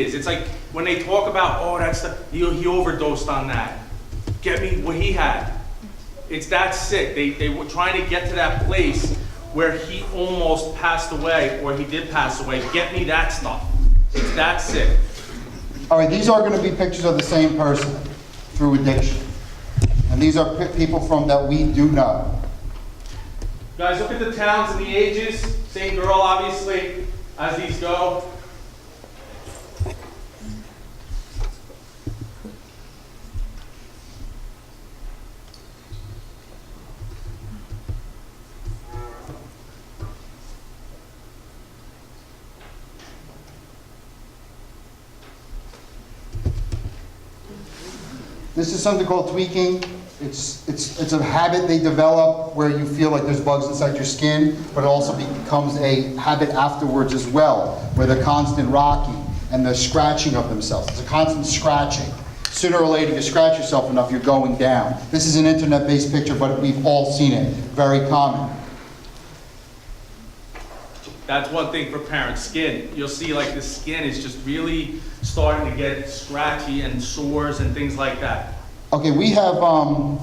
It's like when they talk about, oh, that's the, he overdosed on that. Get me what he had. It's that sick. They were trying to get to that place where he almost passed away, or he did pass away. Get me that stuff. It's that sick. All right, these are going to be pictures of the same person through addiction. And these are people from that we do know. Guys, look at the towns and the ages. Same girl, obviously, as these go. This is something called tweaking. It's a habit they develop where you feel like there's bugs inside your skin, but it also becomes a habit afterwards as well, where the constant rocking and the scratching of themselves. It's a constant scratching. Sooner or later, you scratch yourself enough, you're going down. This is an internet-based picture, but we've all seen it. Very common. That's one thing for parents, skin. You'll see like the skin is just really starting to get scratchy and sores and things like that. Okay, we have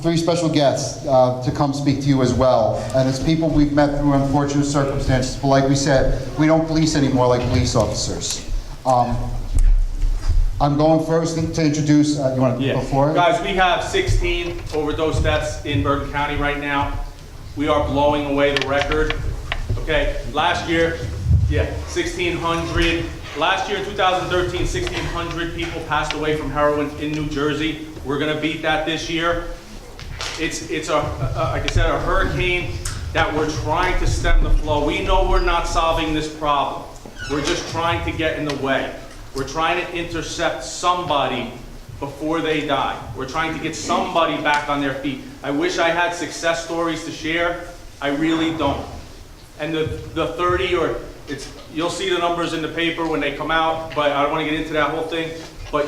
3 special guests to come speak to you as well. And it's people we've met through unfortunate circumstances. But like we said, we don't police anymore like police officers. I'm going first to introduce, you want to go for it? Guys, we have 16 overdose deaths in Bergen County right now. We are blowing away the record. Okay, last year, 1,600. Last year, 2013, 1,600 people passed away from heroin in New Jersey. We're gonna beat that this year. It's like I said, a hurricane that we're trying to stem the flow. We know we're not solving this problem. We're just trying to get in the way. We're trying to intercept somebody before they die. We're trying to get somebody back on their feet. I wish I had success stories to share. I really don't. And the 30 or you'll see the numbers in the paper when they come out, but I don't want to get into that whole thing. But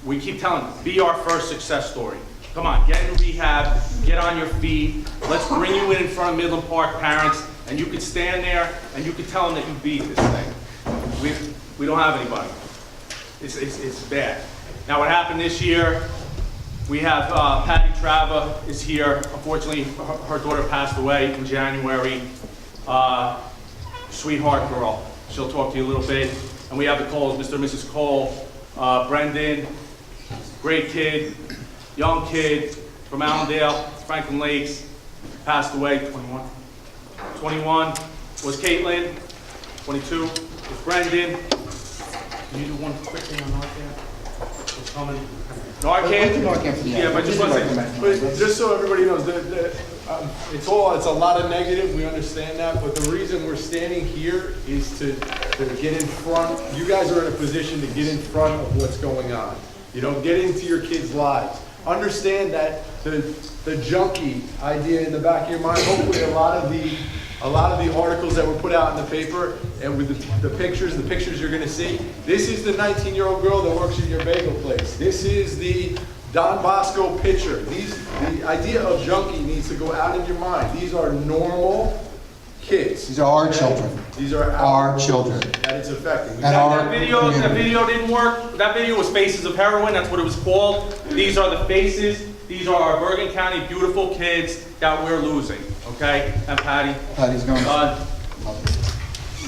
we keep telling them, be our first success story. Come on, get in rehab, get on your feet. Let's bring you in front of Midland Park parents, and you can stand there and you can tell them that you beat this thing. We don't have anybody. It's bad. Now what happened this year, we have Patty Trava is here. Unfortunately, her daughter passed away in January. Sweetheart girl. She'll talk to you a little bit. And we have the Coles, Mr. and Mrs. Cole, Brendan, great kid, young kid from Allendale, Franklin Lakes, passed away, 21. 21 was Caitlin, 22 was Brendan. Can you do one quick thing on Narcan? What's coming? Narcan? Yeah, but just one second. But just so everybody knows, it's a lot of negative, we understand that, but the reason we're standing here is to get in front. You guys are in a position to get in front of what's going on. You know, get into your kids' lives. Understand that the junkie idea in the back of your mind, hopefully a lot of the articles that were put out in the paper and with the pictures you're gonna see, this is the 19-year-old girl that works at your bagel place. This is the Don Bosco picture. The idea of junkie needs to go out of your mind. These are normal kids. These are our children. These are our children. That it's affecting. And that video didn't work. That video was Faces of Heroin. That's what it was called. These are the faces. These are our Bergen County beautiful kids that we're losing. Okay? And Patty's going.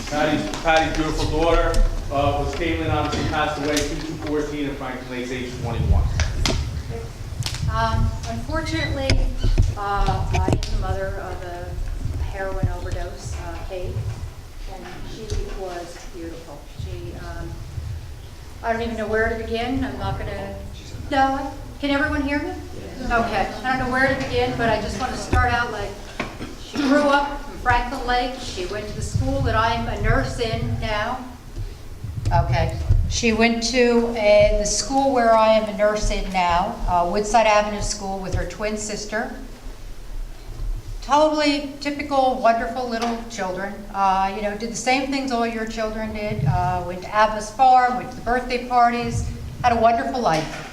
Patty's beautiful daughter was Caitlin. Obviously passed away 2/14 and Franklin Lakes, age 21. Unfortunately, I am the mother of a heroin overdose, Kate, and she was beautiful. I don't even know where to begin. I'm not going to, no, can everyone hear me? Okay, I don't know where to begin, but I just want to start out like, she grew up in Franklin Lake. She went to the school that I'm a nurse in now. Okay. She went to the school where I am a nurse in now, Woodside Avenue School, with her twin sister. Totally typical, wonderful little children. You know, did the same things all your children did. Went to Abba's farm, went to the birthday parties, had a wonderful life.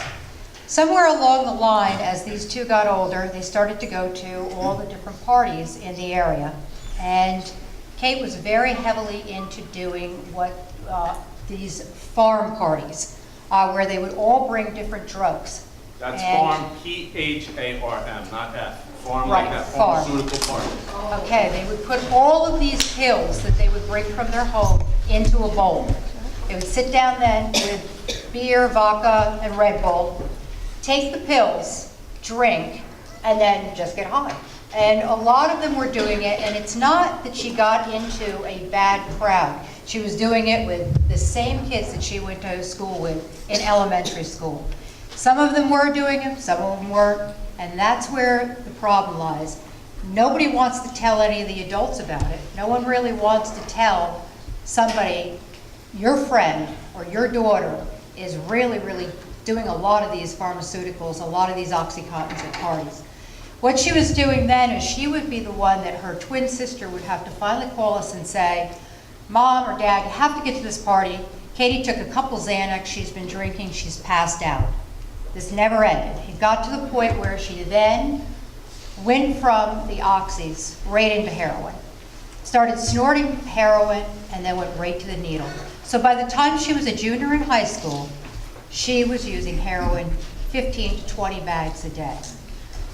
Somewhere along the line, as these two got older, they started to go to all the different parties in the area. And Kate was very heavily into doing what these farm parties where they would all bring different drugs. That's And- farm, P-H-A-R-M, not F. Farm like Right, that, farm. pharmaceutical party. Okay, they would put all of these pills that they would bring from their home into a bowl. They would sit down then with beer, vodka, and Red Bull, take the pills, drink, and then just get high. And a lot of them were doing it, and it's not that she got into a bad crowd. She was doing it with the same kids that she went to school with in elementary school. Some of them were doing it, some of them weren't, and that's where the problem lies. Nobody wants to tell any of the adults about it. No one really wants to tell somebody, your friend or your daughter is really, really doing a lot of these pharmaceuticals, a lot of these Oxycontins at parties. What she was doing then is she would be the one that her twin sister would have to finally call us and say, Mom or Dad, you have to get to this party. Katie took a couple Xanax, she's been drinking, she's passed out. This never ended. It got to the point where she then went from the oxys right into heroin. Started snorting heroin and then went right to the needle. So by the time she was a junior in high school, she was using heroin 15 to 20 bags a day.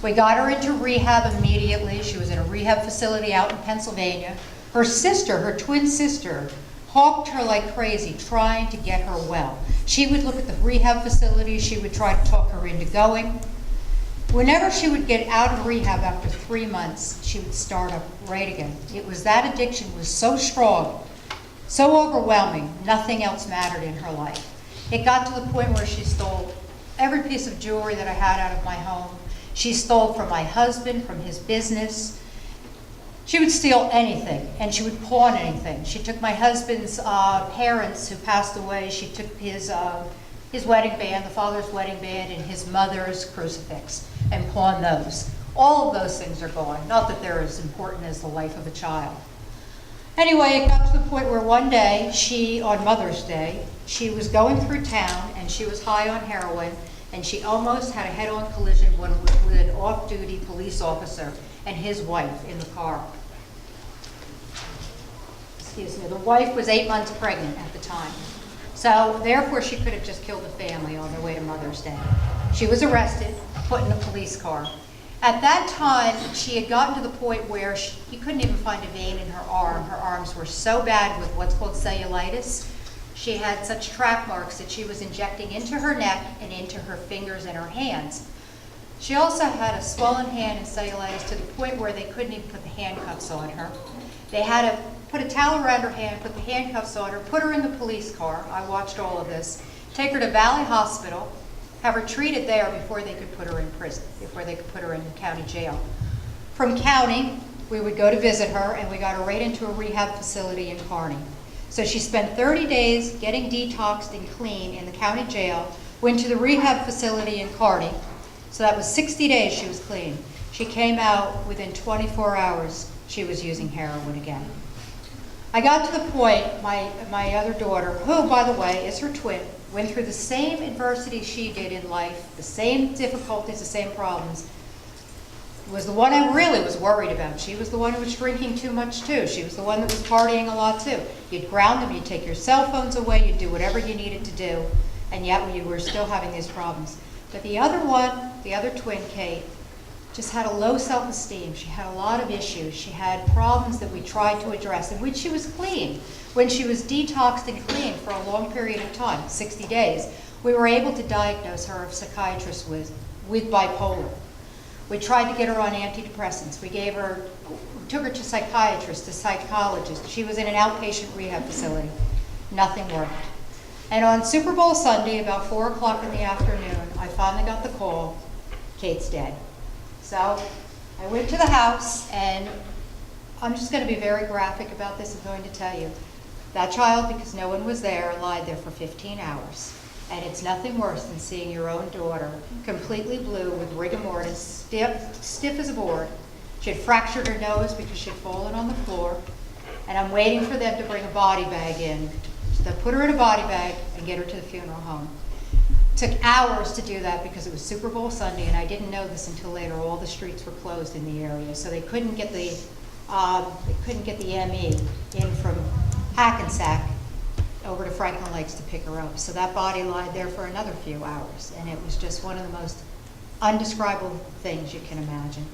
We got her into rehab immediately. She was in a rehab facility out in Pennsylvania. Her sister, her twin sister, hawked her like crazy, trying to get her well. She would look at the rehab facility. She would try to talk her into going. Whenever she would get out of rehab after 3 months, she would start up right again. It was that addiction was so strong, so overwhelming, nothing else mattered in her life. It got to the point where she stole every piece of jewelry that I had out of my home. She stole from my husband, from his business. She would steal anything, and she would pawn anything. She took my husband's parents who passed away. She took his wedding band, the father's wedding band, and his mother's crucifix, and pawned those. All of those things are gone. Not that they're as important as the life of a child. Anyway, it got to the point where one day, on Mother's Day, she was going through town, and she was high on heroin, and she almost had a head-on collision with an off-duty police officer and his wife in the car. Excuse me, the wife was 8 months pregnant at the time. So therefore, she could have just killed the family on their way to Mother's Day. She was arrested, put in a police car. At that time, she had gotten to the point where he couldn't even find a vein in her arm. Her arms were so bad with what's called cellulitis. She had such track marks that she was injecting into her neck and into her fingers and her hands. She also had a swollen hand and cellulitis to the point where they couldn't even put the handcuffs on her. They had to put a towel around her hand, put the handcuffs on her, put her in the police car. I watched all of this. Take her to Valley Hospital, have her treated there before they could put her in prison, before they could put her in the county jail. From county, we would go to visit her, and we got her right into a rehab facility in Kearney. So she spent 30 days getting detoxed and clean in the county jail, went to the rehab facility in Kearney. So that was 60 days she was clean. She came out within 24 hours, she was using heroin again. I got to the point, my other daughter, who, by the way, is her twin, went through the same adversity she did in life, the same difficulties, the same problems, was the one I really was worried about. She was the one who was drinking too much too. She was the one that was partying a lot too. You'd ground them, you'd take your cell phones away, you'd do whatever you needed to do, and yet you were still having these problems. But the other one, the other twin, Kate, just had a low self-esteem. She had a lot of issues. She had problems that we tried to address, and when she was clean, when she was detoxed and clean for a long period of time, 60 days, we were able to diagnose her, a psychiatrist, with bipolar. We tried to get her on antidepressants. We took her to psychiatrists, to psychologists. She was in an outpatient rehab facility. Nothing worked. And on Super Bowl Sunday, about 4 o'clock in the afternoon, I finally got the call, Kate's dead. So I went to the house, and I'm just going to be very graphic about this. I'm going to tell you. That child, because no one was there, lied there for 15 hours. And it's nothing worse than seeing your own daughter completely blue with rigor mortis, stiff as a board. She had fractured her nose because she had fallen on the floor. And I'm waiting for them to bring a body bag in. So they put her in a body bag and get her to the funeral home. It took hours to do that because it was Super Bowl Sunday, and I didn't know this until later. All the streets were closed in the area, so they couldn't get the ME in from Hackensack over to Franklin Lakes to pick her up. So that body lied there for another few hours, and it was just one of the most undescribable things you can imagine.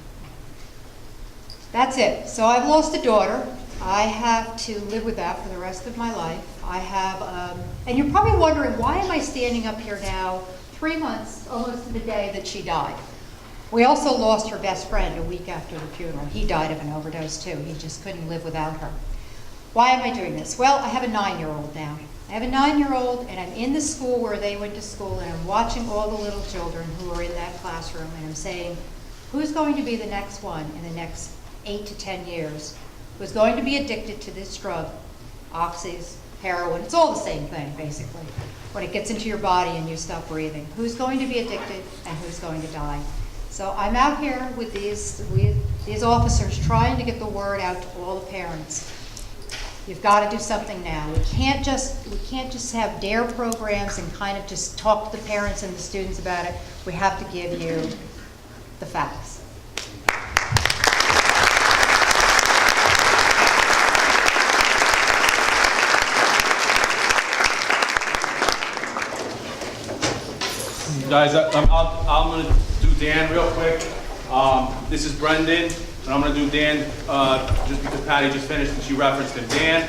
That's it. So I've lost a daughter. I have to live with that for the rest of my life. I have, and you're probably wondering, why am I standing up here now, 3 months, almost to the day that she died? We also lost her best friend a week after the funeral. He died of an overdose too. He just couldn't live without her. Why am I doing this? Well, I have a 9-year-old now. I have a 9-year-old, and I'm in the school where they went to school, and I'm watching all the little children who are in that classroom, and I'm saying, who's going to be the next one in the next 8 to 10 years who's going to be addicted to this drug, oxys, heroin? It's all the same thing, basically, when it gets into your body and you stop breathing. Who's going to be addicted and who's going to die? So I'm out here with these officers trying to get the word out to all the parents. You've got to do something now. We can't just have DARE programs and kind of just talk to the parents and the students about it. We have to give you the facts. Guys, I'm going to do Dan real quick. This is Brendan, and I'm going to do Dan just because Patty just finished and she referenced him. Dan,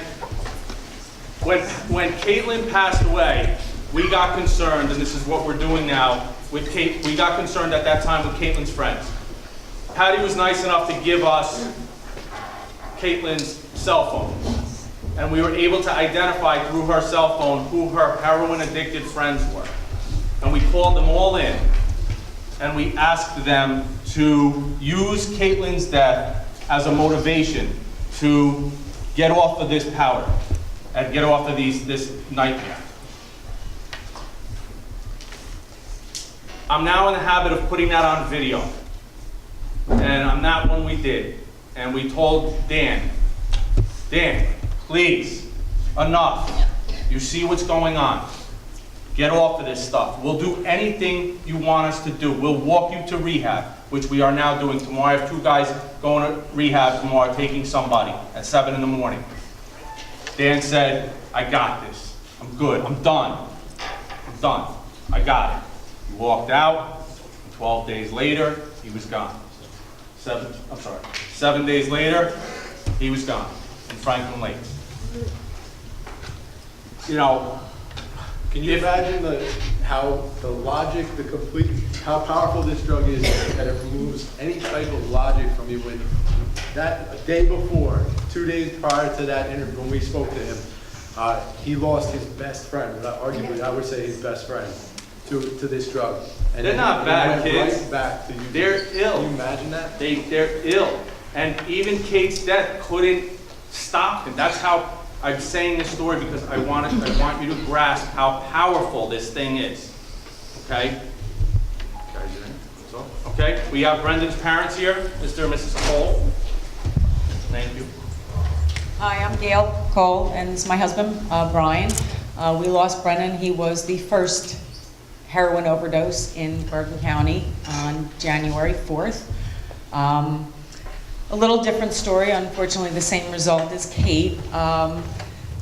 when Caitlin passed away, we got concerned, and this is what we're doing now with Kate. We got concerned at that time with Caitlin's friends. Patty was nice enough to give us Caitlin's cell phone, and we were able to identify through her cell phone who her heroin-addicted friends were. And we called them all in, and we asked them to use Caitlin's death as a motivation to get off of this powder and get off of this nightmare. I'm now in the habit of putting that on video, and on that one we did. And we told Dan, please, enough. You see what's going on. Get off of this stuff. We'll do anything you want us to do. We'll walk you to rehab, which we are now doing tomorrow. I have 2 guys going to rehab tomorrow, taking somebody at 7 in the morning. Dan said, I got this. I'm good. I'm done. I got it. He walked out. 12 days later, he was gone. 7 days later, he was gone in Franklin Lakes. You know, can you imagine how powerful this drug is, that it removes any type of logic from you? When that a day before, 2 days prior to that interview, when we spoke to him, he lost his best friend. Arguably, I would say his best friend to this drug. And they're not bad kids. Right back to you. They're ill. Can you imagine that? They're ill, and even Kate's death couldn't stop them. That's how I'm saying this story, because I want you to grasp how powerful this thing is. Okay? Okay, we have Brendan's parents here, Mr. and Mrs. Cole. Thank you. Hi, I'm Gail Cole, and this is my husband, Brian. We lost Brendan. He was the first heroin overdose in Bergen County on January 4th. A little different story, unfortunately the same result as Kate.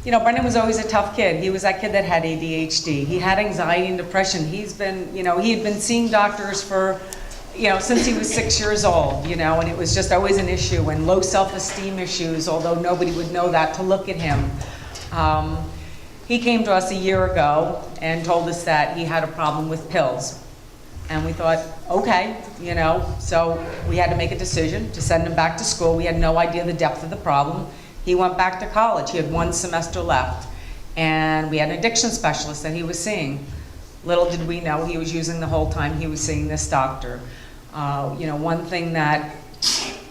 You know, Brendan was always a tough kid. He was that kid that had ADHD. He had anxiety and depression. He's been, you know, he had been seeing doctors for, you know, since he was 6 years old, you know, and it was just always an issue, and low self-esteem issues, although nobody would know that to look at him. He came to us a year ago and told us that he had a problem with pills. And we thought, okay, you know, so we had to make a decision to send him back to school. We had no idea the depth of the problem. He went back to college. He had 1 semester left. And we had an addiction specialist that he was seeing. Little did we know he was using the whole time he was seeing this doctor. You know, one thing that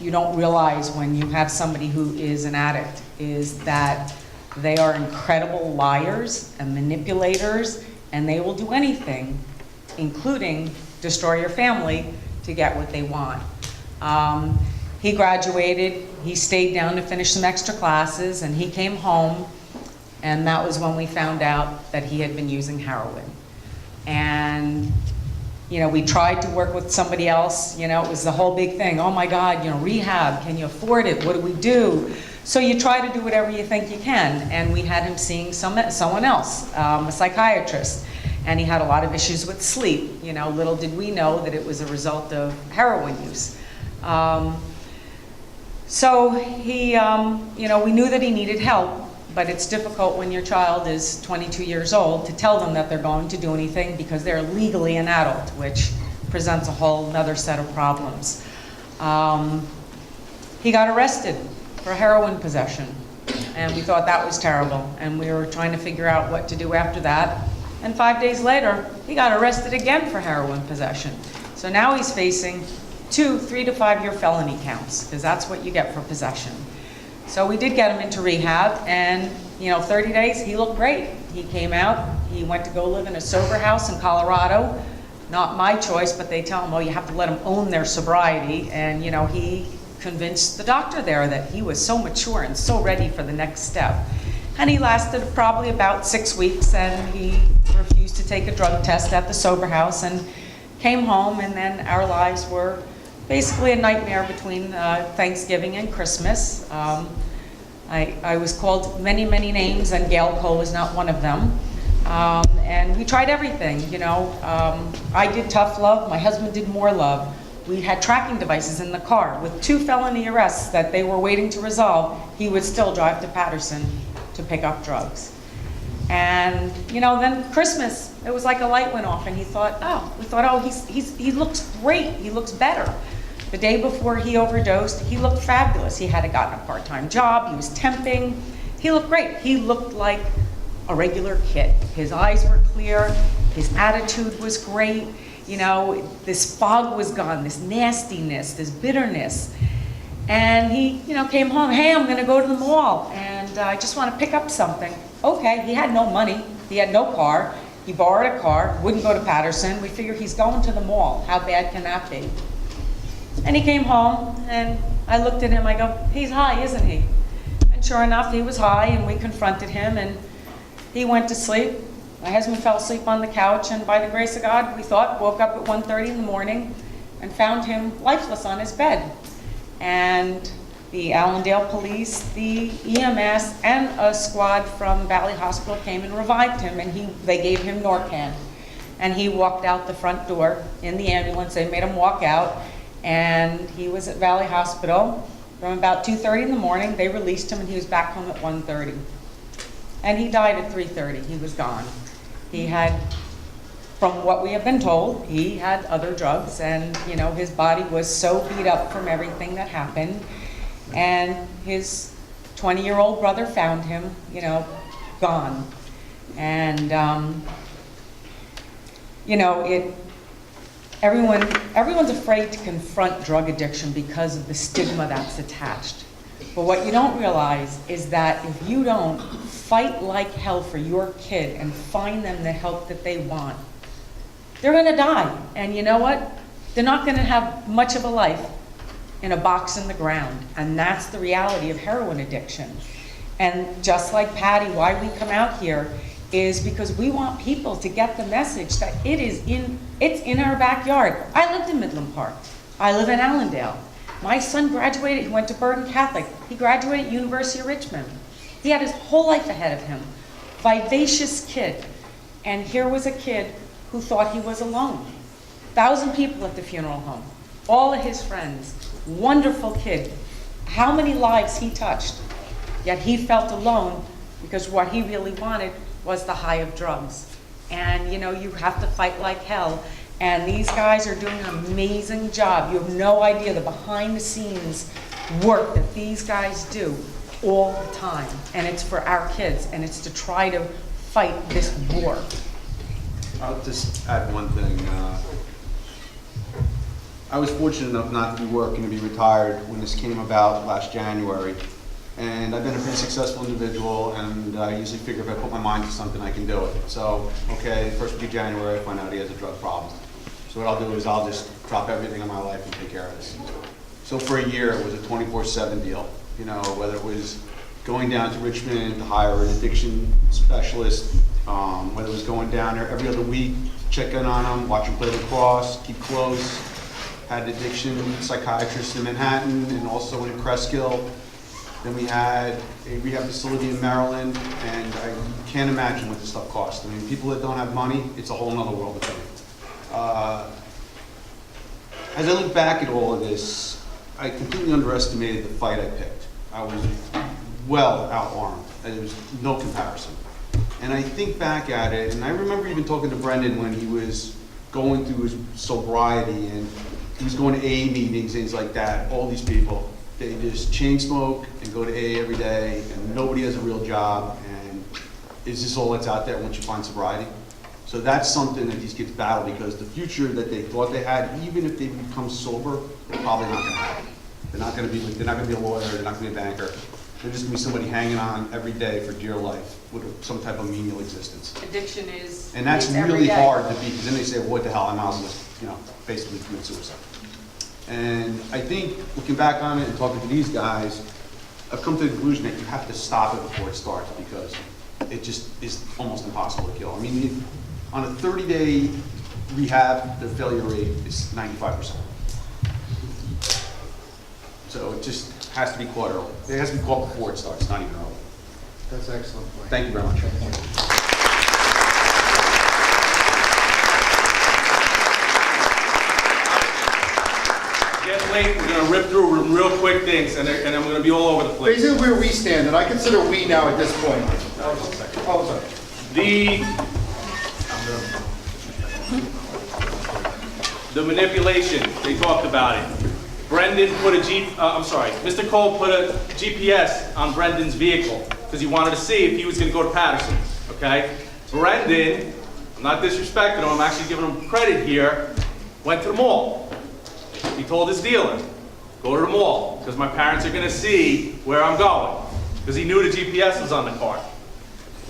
you don't realize when you have somebody who is an addict is that they are incredible liars and manipulators, and they will do anything, including destroy your family, to get what they want. He graduated, he stayed down to finish some extra classes, and he came home, and that was when we found out that he had been using heroin. And, you know, we tried to work with somebody else, you know, it was the whole big thing. Oh my God, you know, rehab, can you afford it? What do we do? So you try to do whatever you think you can, and we had him seeing someone else, a psychiatrist, and he had a lot of issues with sleep. You know, little did we know that it was a result of heroin use. So he, you know, we knew that he needed help, but it's difficult when your child is 22 years old to tell them that they're going to do anything because they're legally an adult, which presents a whole other set of problems. He got arrested for heroin possession, and we thought that was terrible, and we were trying to figure out what to do after that. And 5 days later, he got arrested again for heroin possession. So now he's facing 2 3 to 5 year felony counts, because that's what you get for possession. So we did get him into rehab, and 30 days, he looked great. He came out, he went to go live in a sober house in Colorado. Not my choice, but they tell him, oh, you have to let them own their sobriety. And he convinced the doctor there that he was so mature and so ready for the next step. And he lasted probably about 6 weeks, and he refused to take a drug test at the sober house and came home, and then our lives were basically a nightmare between Thanksgiving and Christmas. I was called many, many names, and Gail Cole was not one of them. And we tried everything, I did tough love, my husband did more love. We had tracking devices in the car. With 2 felony arrests that they were waiting to resolve, he would still drive to Patterson to pick up drugs. And then Christmas, it was like a light went off, and we thought, he looks great, he looks better. The day before he overdosed, he looked fabulous. He had gotten a part-time job, he was temping, he looked great. He looked like a regular kid. His eyes were clear, his attitude was great, this fog was gone, this nastiness, this bitterness. And he, came home, hey, I'm gonna go to the mall, and I just wanna pick up something. Okay, he had no money, he had no car, he borrowed a car, wouldn't go to Patterson. We figured he's going to the mall, how bad can that be? And he came home, and I looked at him, I go, he's high, isn't he? And sure enough, he was high, and we confronted him, and he went to sleep. My husband fell asleep on the couch, and by the grace of God, we thought, woke up at 1:30 in the morning and found him lifeless on his bed. And the Allendale police, the EMS, and a squad from Valley Hospital came and revived him, and they gave him Narcan. And he walked out the front door in the ambulance. They made him walk out, and he was at Valley Hospital from about 2:30 in the morning. They released him, and he was back home at 1:30. And he died at 3:30. He was gone. He had, from what we have been told, he had other drugs, and his body was so beat up from everything that happened. And his 20-year-old brother found him, gone. And everyone's afraid to confront drug addiction because of the stigma that's attached. But what you don't realize is that if you don't fight like hell for your kid and find them the help that they want, they're gonna die. And you know what? They're not gonna have much of a life in a box in the ground. And that's the reality of heroin addiction. And just like Patty, why we come out here is because we want people to get the message that it's in our backyard. I lived in Midland Park. I live in Allendale. My son graduated, he went to Burton Catholic. He graduated University of Richmond. He had his whole life ahead of him. Vivacious kid. And here was a kid who thought he was alone. 1,000 people at the funeral home. All of his friends. Wonderful kid. How many lives he touched. Yet he felt alone because what he really wanted was the high of drugs. And you have to fight like hell. And these guys are doing an amazing job. You have no idea the behind the scenes work that these guys do all the time. And it's for our kids, and it's to try to fight this war. I'll just add one thing. I was fortunate enough not to be working, to be retired when this came about last January. And I've been a pretty successful individual, and I usually figure if I put my mind to something, I can do it. So, okay, first week of January, I find out he has a drug problem. So what I'll do is I'll just drop everything in my life and take care of this. So for a year, it was a 24/7 deal. Whether it was going down to Richmond to hire an addiction specialist, whether it was going down there every other week, check in on him, watch him play lacrosse, keep close. Had an addiction psychiatrist in Manhattan and also in Cresskill. Then we had a rehab facility in Maryland, and I can't imagine what this stuff costs. I mean, people that don't have money, it's a whole nother world of pain. As I look back at all of this, I completely underestimated the fight I picked. I was well out-armed, and there was no comparison. And I think back at it, and I remember even talking to Brendan when he was going through his sobriety, and he was going to AA meetings, things like that. All these people, they just chain smoke and go to AA every day, and nobody has a real job, and is this all that's out there once you find sobriety? So that's something that these kids battle, because the future that they thought they had, even if they become sober, they're probably not going to have it. They're not going to be a lawyer, they're not going to be a banker. They're just going to be somebody hanging on every day for dear life with some type of menial existence. Addiction is. And that's is every really day. hard to beat, because then they say, what the hell, I might as well just, basically commit suicide. And I think, looking back on it and talking to these guys, I've come to the conclusion that you have to stop it before it starts, because it just is almost impossible to kill. I mean, on a 30-day rehab, the failure rate is 95%. So it just has to be caught early. It has to be caught before it starts, not even early. That's excellent point. Thank you very much. Getting late, we're gonna rip through real quick things, and I'm gonna be all over the place. Basically where we stand, and I consider we now at this point. Oh, sorry. The manipulation, they talked about it. Brendan put Mr. Cole put a GPS on Brendan's vehicle because he wanted to see if he was gonna go to Patterson, okay? Brendan, I'm not disrespecting him, I'm actually giving him credit here, went to the mall. He told his dealer, go to the mall, because my parents are gonna see where I'm going, because he knew the GPS was on the car.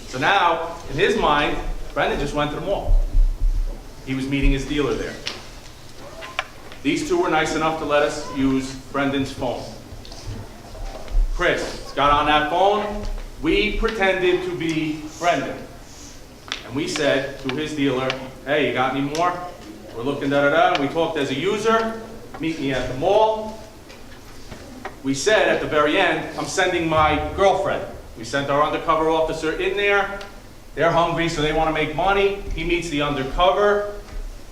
So now, in his mind, Brendan just went to the mall. He was meeting his dealer there. These two were nice enough to let us use Brendan's phone. Chris got on that phone. We pretended to be Brendan. And we said to his dealer, hey, you got any more? We're looking da-da-da. We talked as a user. Meet me at the mall. We said at the very end, I'm sending my girlfriend. We sent our undercover officer in there. They're hungry, so they want to make money. He meets the undercover.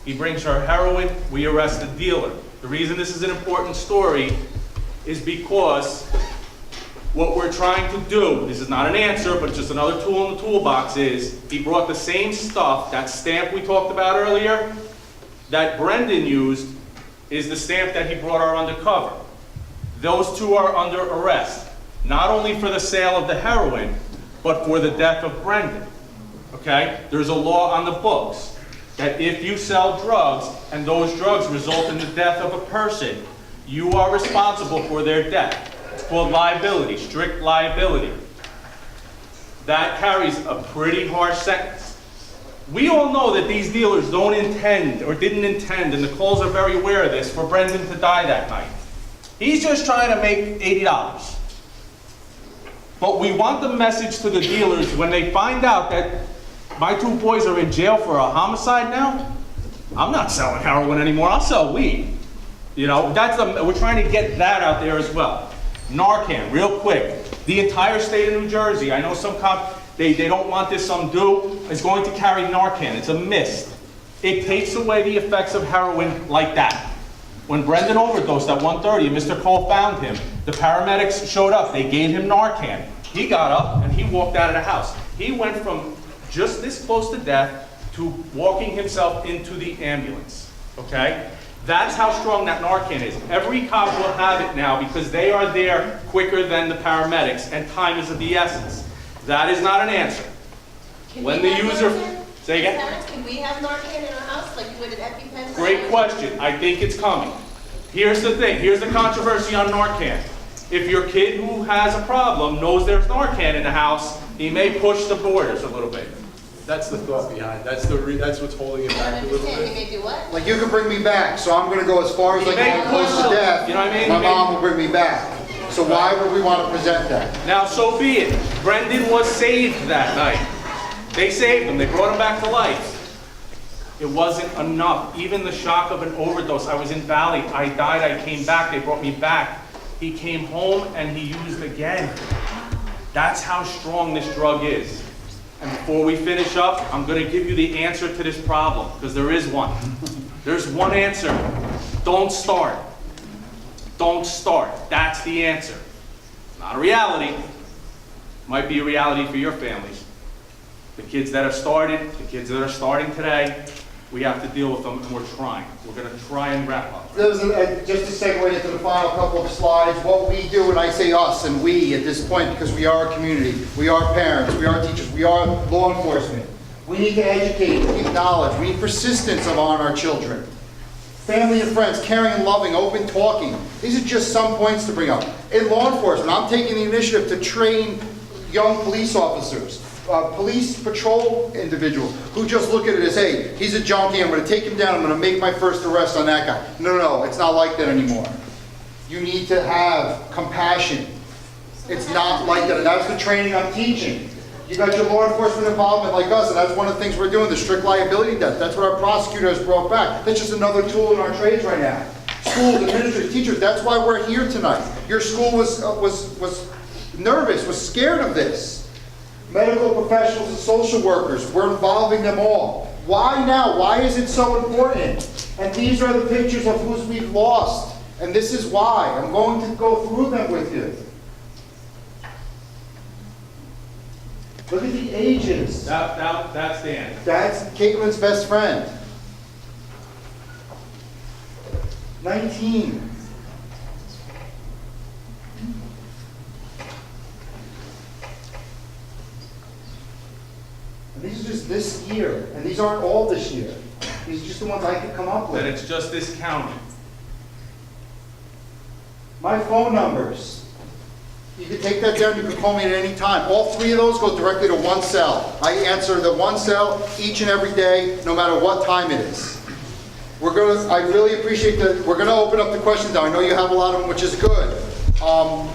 He brings her heroin. We arrest the dealer. The reason this is an important story is because what we're trying to do, this is not an answer, but it's just another tool in the toolbox, is he brought the same stuff, that stamp we talked about earlier, that Brendan used, is the stamp that he brought our undercover. Those two are under arrest, not only for the sale of the heroin, but for the death of Brendan, okay? There's a law on the books that if you sell drugs and those drugs result in the death of a person, you are responsible for their death. It's called liability, strict liability. That carries a pretty harsh sentence. We all know that these dealers don't intend, or didn't intend, and the Coles are very aware of this, for Brendan to die that night. He's just trying to make $80. But we want the message to the dealers when they find out that my two boys are in jail for a homicide now, I'm not selling heroin anymore, I'll sell weed. You know, we're trying to get that out there as well. Narcan, real quick. The entire state of New Jersey, I know some cops, they don't want this undue, is going to carry Narcan. It's a mist. It takes away the effects of heroin like that. When Brendan overdosed at 1:30, Mr. Cole found him. The paramedics showed up, they gave him Narcan. He got up and he walked out of the house. He went from just this close to death to walking himself into the ambulance, okay? That's how strong that Narcan is. Every cop will have it now because they are there quicker than the paramedics, and time is of the essence. That is not an answer. When the user, say again? Parents, can we have Narcan in our house like you would an EpiPen? Great question. I think it's coming. Here's the thing. Here's the controversy on Narcan. If your kid who has a problem knows there's Narcan in the house, he may push the borders a little bit. That's the thought behind. That's what's holding it I don't back a little understand, he bit. may do what? Like, you can bring me back, so I'm gonna go as far as I can close to death. You know what I mean? My mom will bring me back. So why would we want to present that? Now, so be it. Brendan was saved that night. They saved him. They brought him back to life. It wasn't enough. Even the shock of an overdose. I was in Valley. I died. I came back. They brought me back. He came home and he used again. That's how strong this drug is. And before we finish up, I'm going to give you the answer to this problem, because there is one. There's one answer. Don't start. Don't start. That's the answer. Not a reality. Might be a reality for your families. The kids that have started, the kids that are starting today, we have to deal with them, and we're trying. We're going to try and wrap up. Just to segue into the final couple of slides, what we do, and I say us and we at this point because we are a community, we are parents, we are teachers, we are law enforcement. We need to educate, give knowledge, we need persistence on our children. Family and friends, caring and loving, open talking. These are just some points to bring up. In law enforcement, I'm taking the initiative to train young police officers. Police patrol individuals who just look at it as, hey, he's a junkie, I'm going to take him down, I'm going to make my first arrest on that guy. No, it's not like that anymore. You need to have compassion. It's not like that, and that's the training I'm teaching. You got your law enforcement involvement like us, and that's one of the things we're doing, the strict liability test. That's what our prosecutor has brought back. That's just another tool in our trades right now. Schools, administrators, teachers, that's why we're here tonight. Your school was nervous, was scared of this. Medical professionals and social workers, we're involving them all. Why now? Why is it so important? And these are the pictures of who we've lost. And this is why. I'm going to go through them with you. Look at the ages. That's the end. That's Caitlin's best friend. 19. And these are just this year, and these aren't all this year. These are just the ones I could come up with. Then it's just this county. My phone numbers. You can take that down, you can call me at any time. All three of those go directly to one cell. I answer the one cell each and every day, no matter what time it is. I really appreciate that. We're gonna open up the questions now. I know you have a lot of them, which is good.